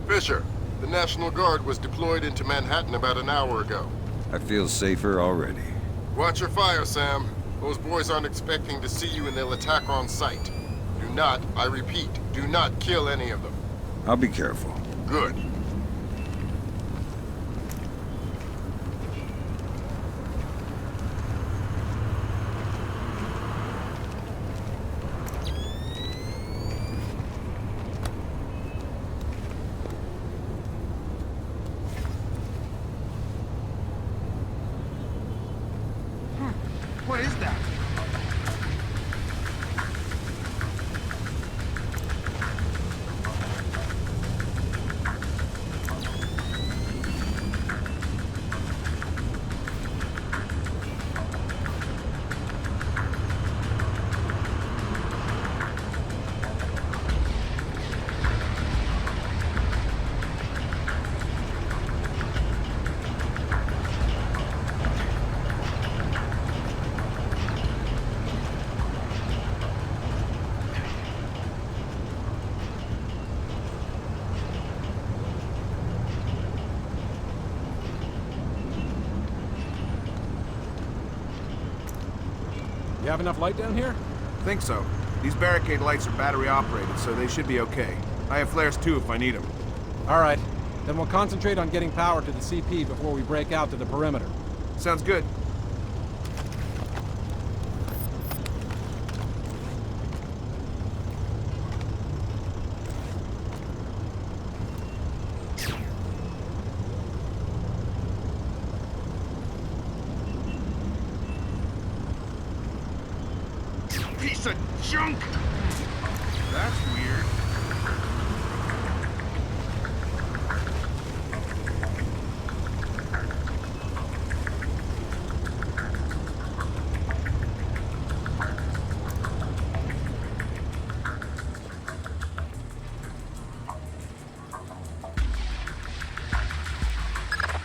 Fisher, the National Guard was deployed into Manhattan about an hour ago. I feel safer already. Watch your fire, Sam. Those boys aren't expecting to see you and they'll attack on sight. Do not, I repeat, do not kill any of them. I'll be careful. Good. What is that? You have enough light down here? Think so. These barricade lights are battery operated, so they should be okay. I have flares too if I need them. All right. Then we'll concentrate on getting power to the CP before we break out to the perimeter. Sounds good. Piece of junk! That's weird.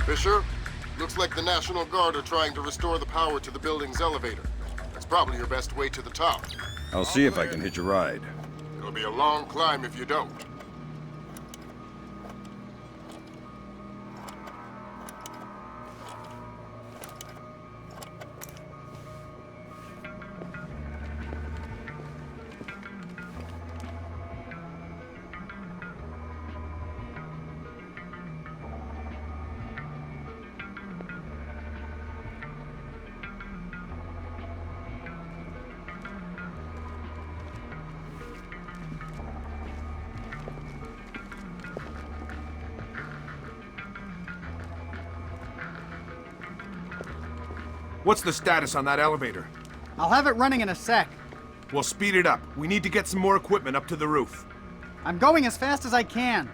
Fisher, looks like the National Guard are trying to restore the power to the building's elevator. That's probably your best way to the top. I'll see if I can hitch a ride. It'll be a long climb if you don't. What's the status on that elevator? I'll have it running in a sec. We'll speed it up. We need to get some more equipment up to the roof. I'm going as fast as I can.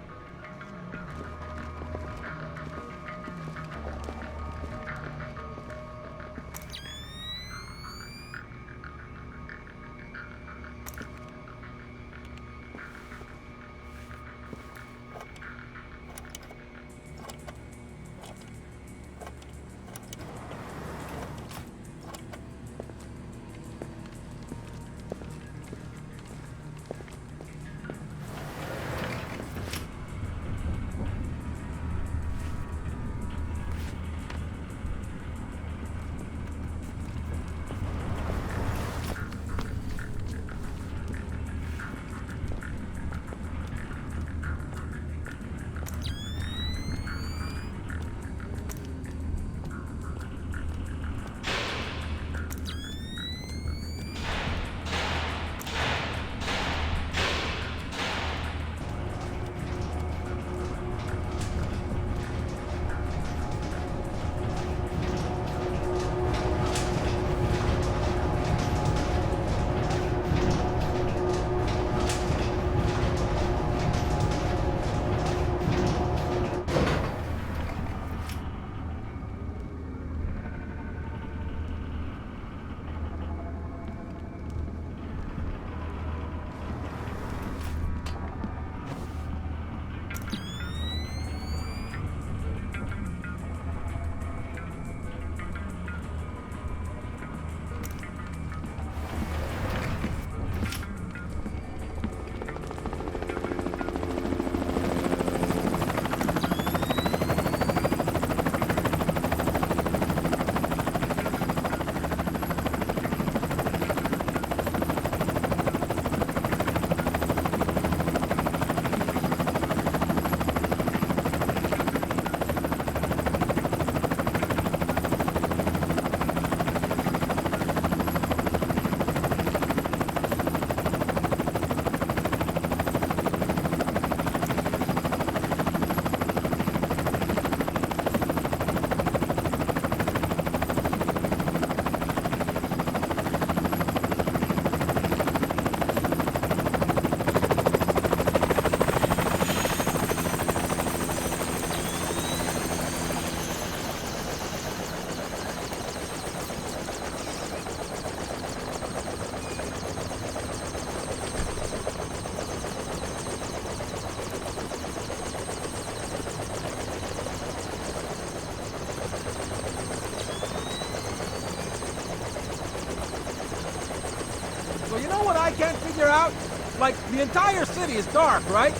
can't figure out? Like, the entire city is dark, right?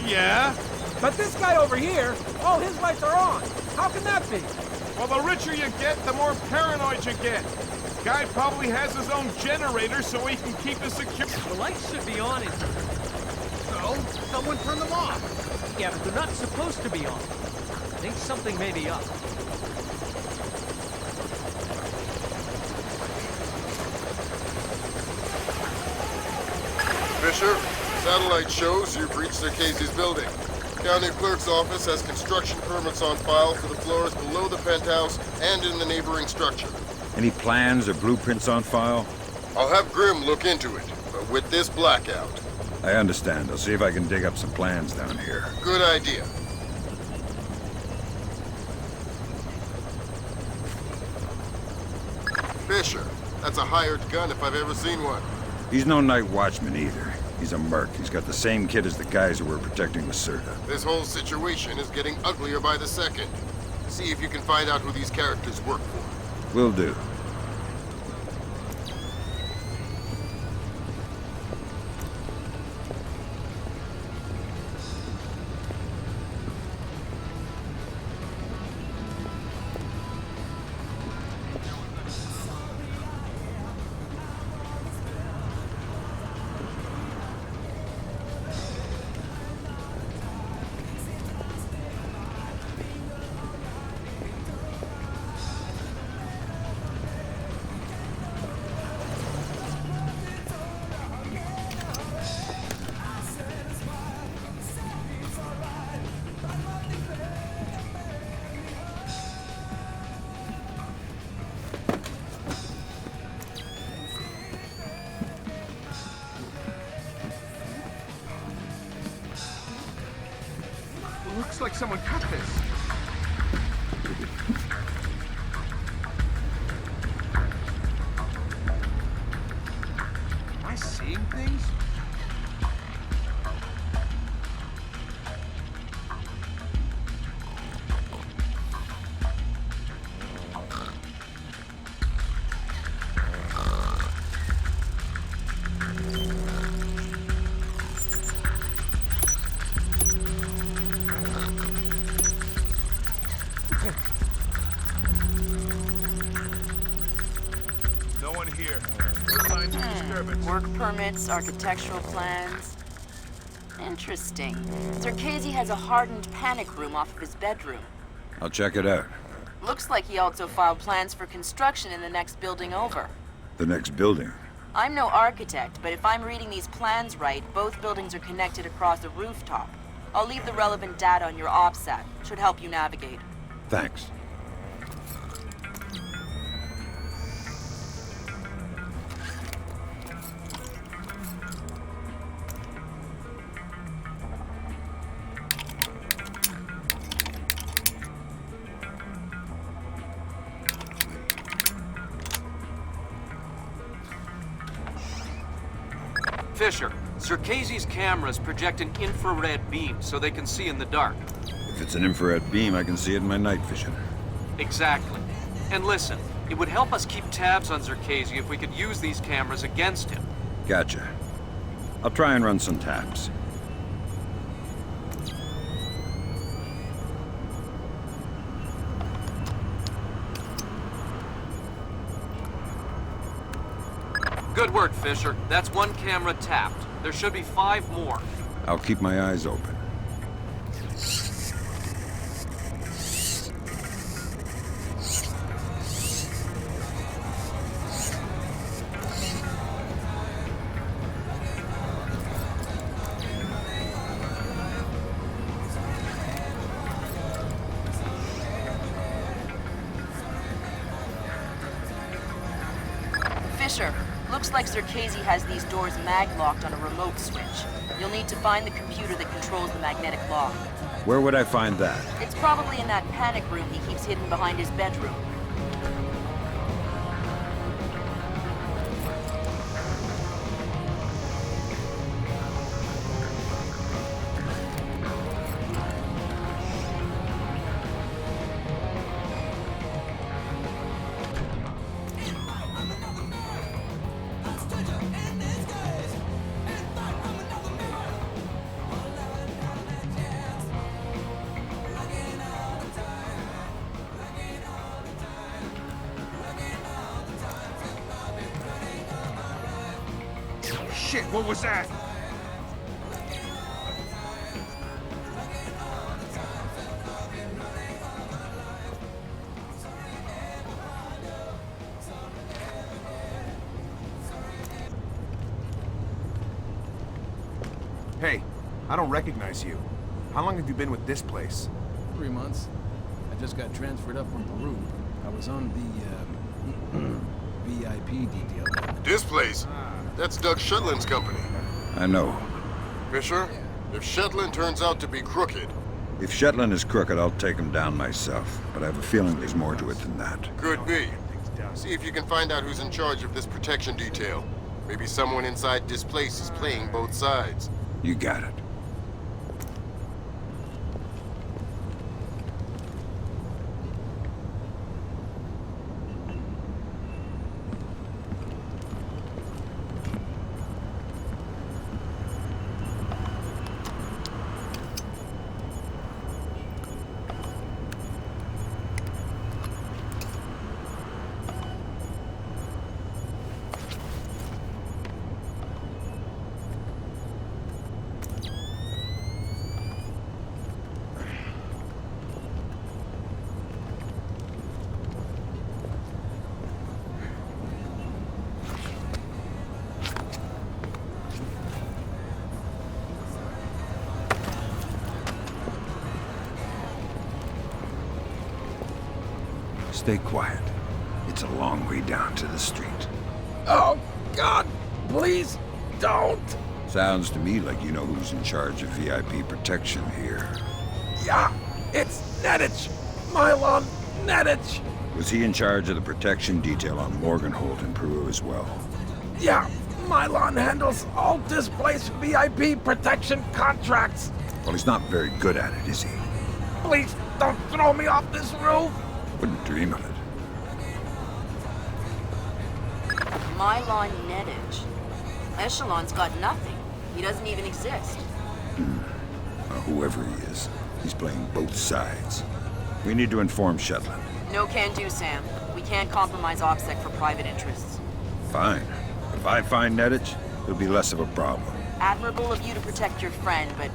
Yeah? But this guy over here, all his lights are on. How can that be? Well, the richer you get, the more paranoid you get. Guy probably has his own generator so he can keep us secure. The lights should be on in here. So, someone turn them off. Yeah, but they're not supposed to be on. I think something may be up. Fisher, satellite shows you've reached Casey's building. County Clerk's office has construction permits on file for the floors below the penthouse and in the neighboring structure. Any plans or blueprints on file? I'll have Grim look into it, but with this blackout. I understand. I'll see if I can dig up some plans down here. Good idea. Fisher, that's a hired gun if I've ever seen one. He's no night watchman either. He's a merc. He's got the same kit as the guys who were protecting Lacerda. This whole situation is getting uglier by the second. See if you can find out who these characters work for. Will do. Looks like someone cut this. Am I seeing things? No one here. No signs of disturbance. Work permits, architectural plans. Interesting. Circazy has a hardened panic room off of his bedroom. I'll check it out. Looks like he also filed plans for construction in the next building over. The next building. I'm no architect, but if I'm reading these plans right, both buildings are connected across a rooftop. I'll leave the relevant data on your OPSAT. Should help you navigate. Thanks. Fisher, Circazy's cameras project an infrared beam so they can see in the dark. If it's an infrared beam, I can see it in my night vision. Exactly. And listen, it would help us keep tabs on Circazy if we could use these cameras against him. Gotcha. I'll try and run some taps. Good work, Fisher. That's one camera tapped. There should be 5 more. I'll keep my eyes open. Fisher, looks like Circazy has these doors mag-locked on a remote switch. You'll need to find the computer that controls the magnetic lock. Where would I find that? It's probably in that panic room he keeps hidden behind his bedroom. Shit, what was that? Hey, I don't recognize you. How long have you been with this place? 3 months. I just got transferred up from Peru. I was on the, VIP detail. This place? That's Doug Shetland's company. I know. Fisher, if Shetland turns out to be crooked... If Shetland is crooked, I'll take him down myself. But I have a feeling there's more to it than that. Could be. See if you can find out who's in charge of this protection detail. Maybe someone inside this place is playing both sides. You got it. Stay quiet. It's a long way down to the street. Oh, God, please don't. Sounds to me like you know who's in charge of VIP protection here. Yeah, it's Nedich. Mylon Nedich. Was he in charge of the protection detail on Morganholt in Peru as well? Yeah, Mylon handles all displaced VIP protection contracts. Well, he's not very good at it, is he? Please don't throw me off this roof. Wouldn't dream of it. Mylon Nedich. Echelon's got nothing. He doesn't even exist. Whoever he is, he's playing both sides. We need to inform Shetland. No can do, Sam. We can't compromise OPSEC for private interests. Fine. If I find Nedich, it'll be less of a problem. Admirable of you to protect your friend, but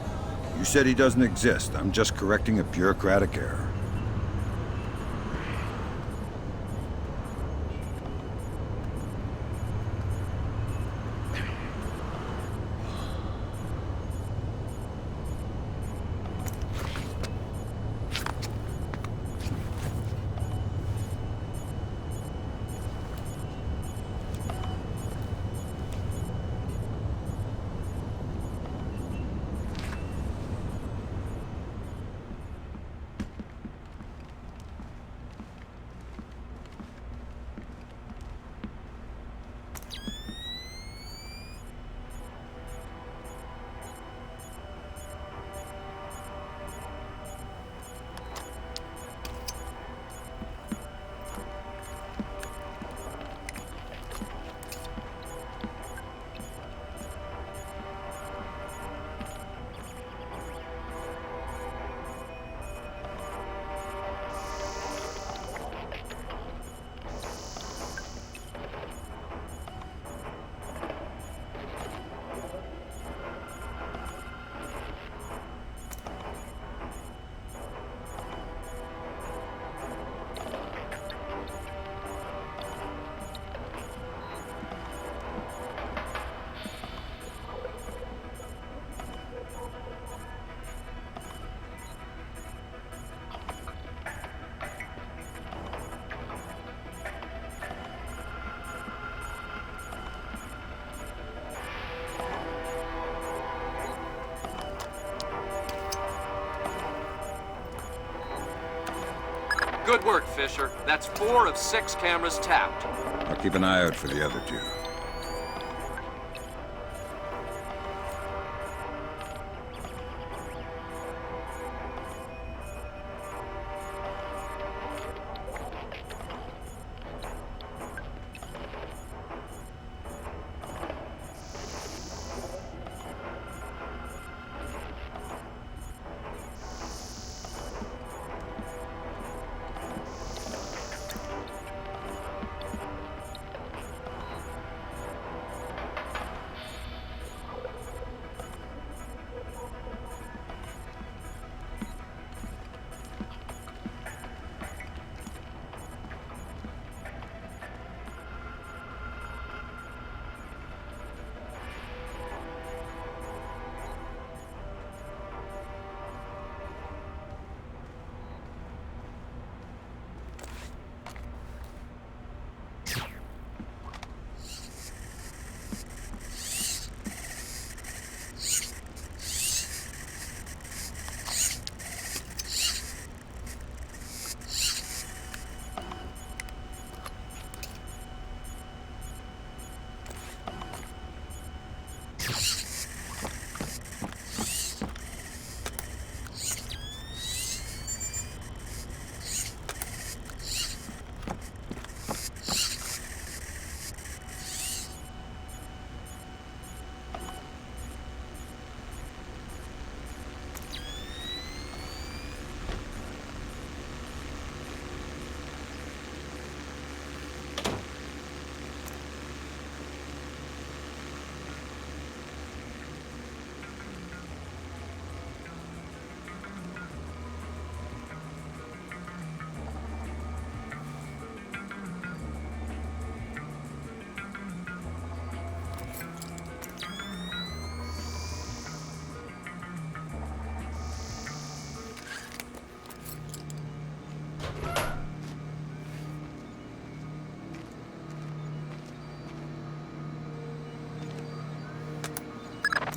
You said he doesn't exist. I'm just correcting a bureaucratic error. Good work, Fisher. That's 4 of 6 cameras tapped. I'll keep an eye out for the other 2.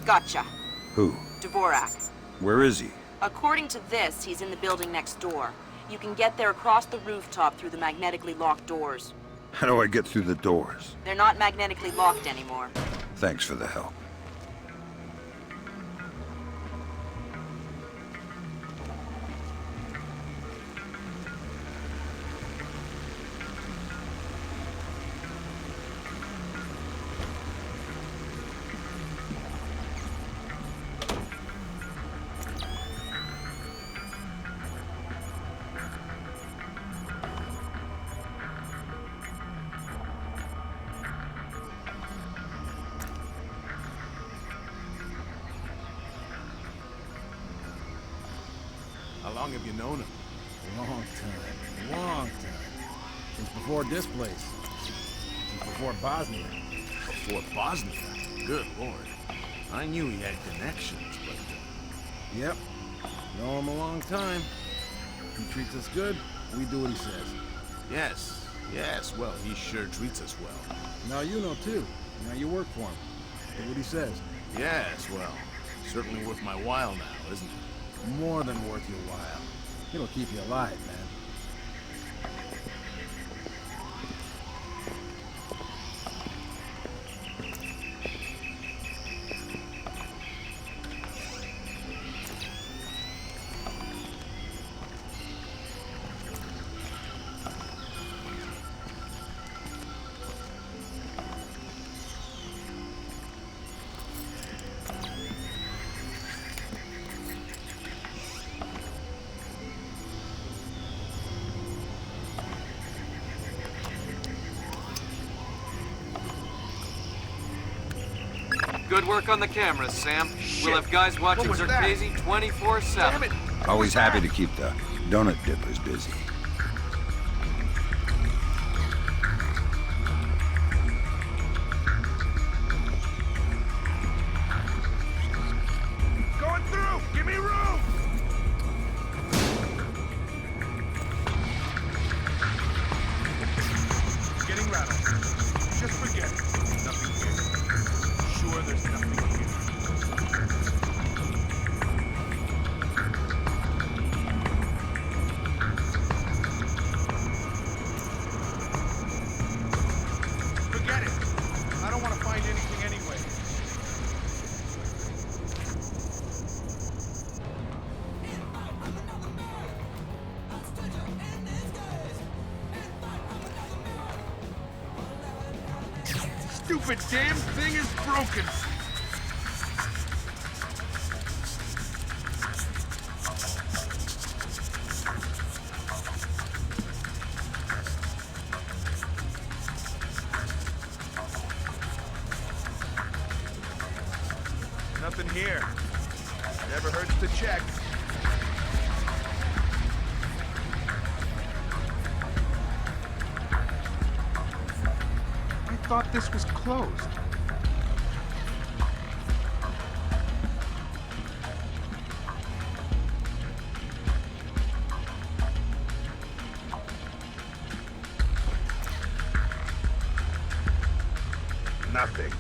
Gotcha. Who? Dvorak. Where is he? According to this, he's in the building next door. You can get there across the rooftop through the magnetically locked doors. How do I get through the doors? They're not magnetically locked anymore. Thanks for the help. How long have you known him? Long time. Long time. Since before this place. Since before Bosnia. Before Bosnia? Good lord. I knew he had connections, but... Yep. Know him a long time. He treats us good, we do what he says. Yes, well, he sure treats us well. Now you know too. Now you work for him. Do what he says. Yes, well, certainly worth my while now, isn't it? More than worth your while. It'll keep you alive, man. Good work on the cameras, Sam. We'll have guys watching What was that? Zerkezi 24/7. Always happy to keep the donut dippers busy. Going through! Give me room! Getting rattled. Just forget it. Nothing here. Sure, there's nothing here. Forget it. I don't want to find anything anyway. Stupid damn thing is broken! Nothing here. Never hurts to check. I thought this was closed. Nothing.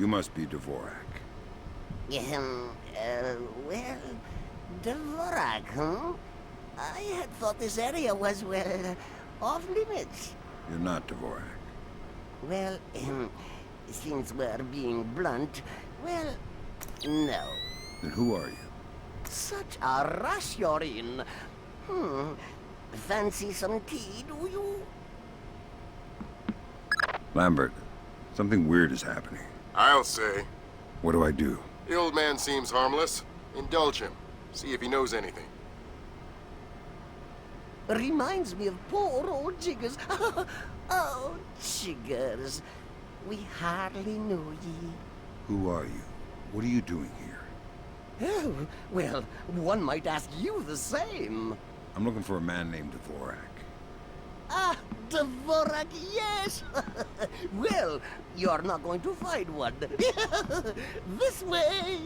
You must be Dvorak. Well, Dvorak, huh? I had thought this area was, well, off limits. You're not Dvorak. Well, since we're being blunt, well, no. Then who are you? Such a rush you're in. Fancy some tea, do you? Lambert, something weird is happening. I'll say. What do I do? The old man seems harmless. Indulge him. See if he knows anything. Reminds me of poor old Jiggers. Oh, Jiggers. We hardly knew ye. Who are you? What are you doing here? Oh, well, one might ask you the same. I'm looking for a man named Dvorak. Ah, Dvorak, yes! Well, you're not going to find one. This way!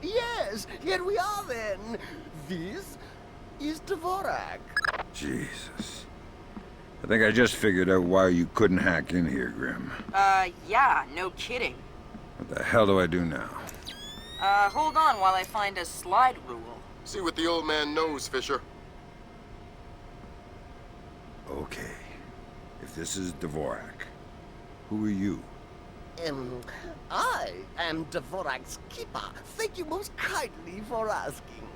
Yes, here we are then. This is Dvorak. Jesus. I think I just figured out why you couldn't hack in here, Grim. Yeah, no kidding. What the hell do I do now? Hold on while I find a slide rule. See what the old man knows, Fisher. Okay. If this is Dvorak, who are you? I am Dvorak's keeper. Thank you most kindly for asking.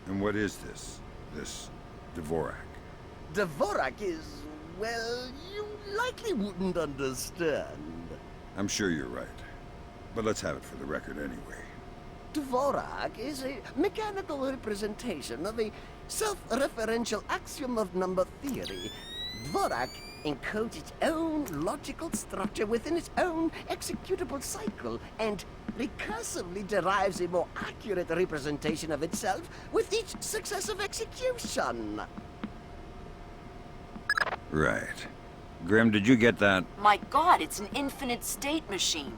And what is this? This Dvorak? Dvorak is, well, you likely wouldn't understand. I'm sure you're right. But let's have it for the record anyway. Dvorak is a mechanical representation of a self-referential axiom of number theory. Dvorak encodes its own logical structure within its own executable cycle and recursively derives a more accurate representation of itself with each successive execution. Right. Grim, did you get that? My god, it's an infinite state machine.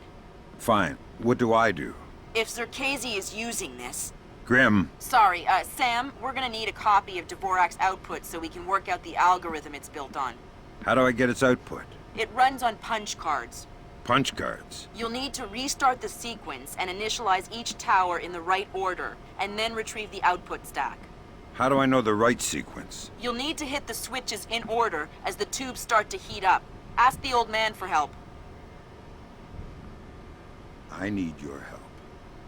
Fine. What do I do? If Zerkazy is using this... Grim! Sorry, Sam, we're gonna need a copy of Dvorak's output so we can work out the algorithm it's built on. How do I get its output? It runs on punch cards. Punch cards? You'll need to restart the sequence and initialize each tower in the right order, and then retrieve the output stack. How do I know the right sequence? You'll need to hit the switches in order as the tubes start to heat up. Ask the old man for help. I need your help.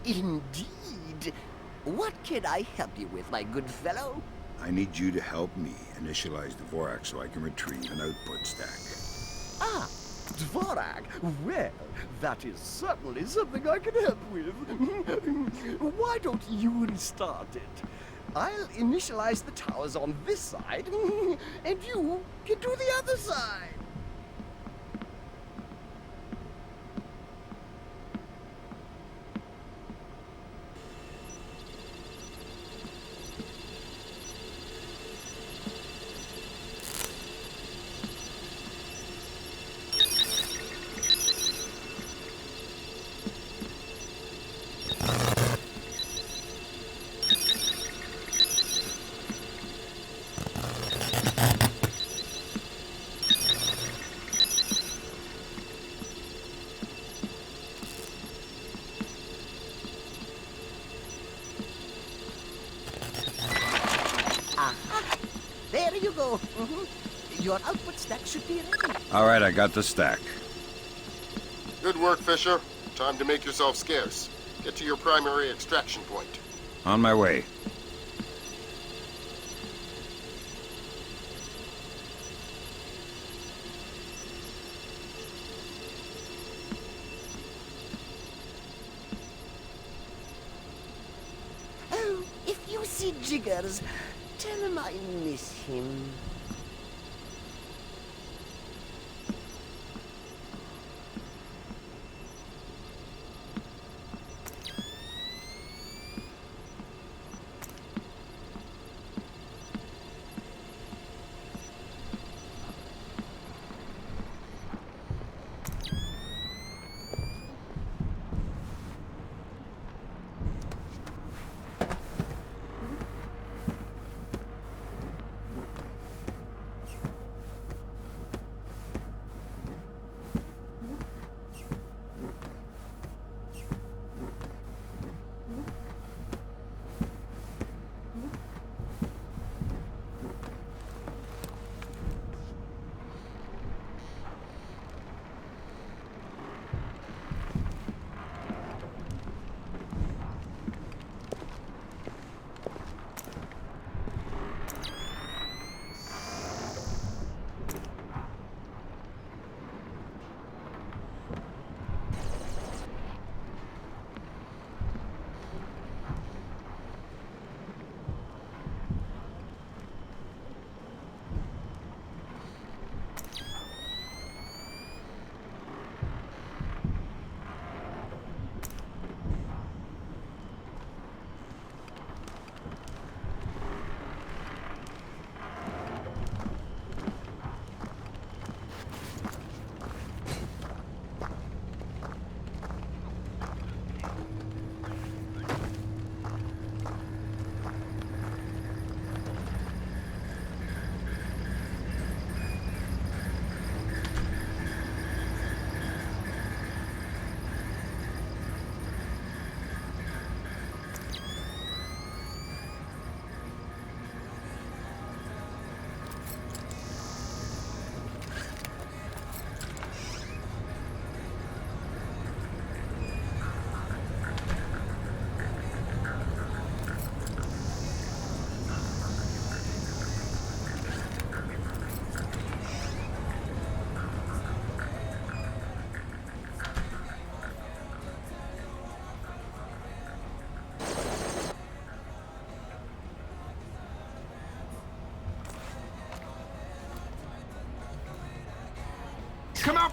Indeed. What can I help you with, my good fellow? I need you to help me initialize Dvorak so I can retrieve an output stack. Ah, Dvorak. Well, that is certainly something I can help with. Why don't you restart it? I'll initialize the towers on this side, and you can do the other side. There you go. Your output stack should be ready. All right, I got the stack. Good work, Fisher. Time to make yourself scarce. Get to your primary extraction point. On my way. Oh, if you see Jiggers, tell him I miss him.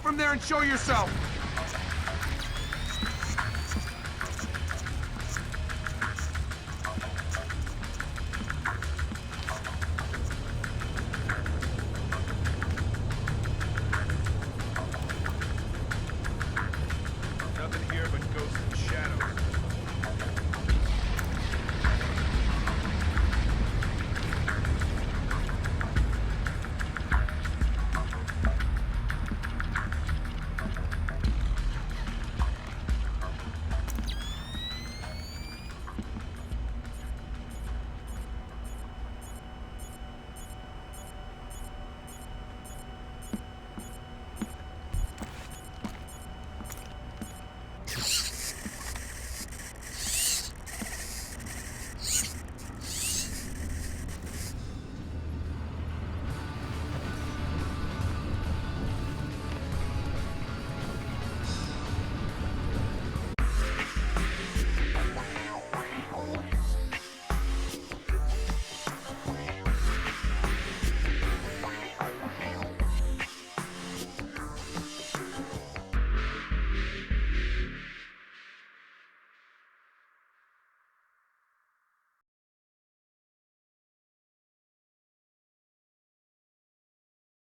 from there and show yourself!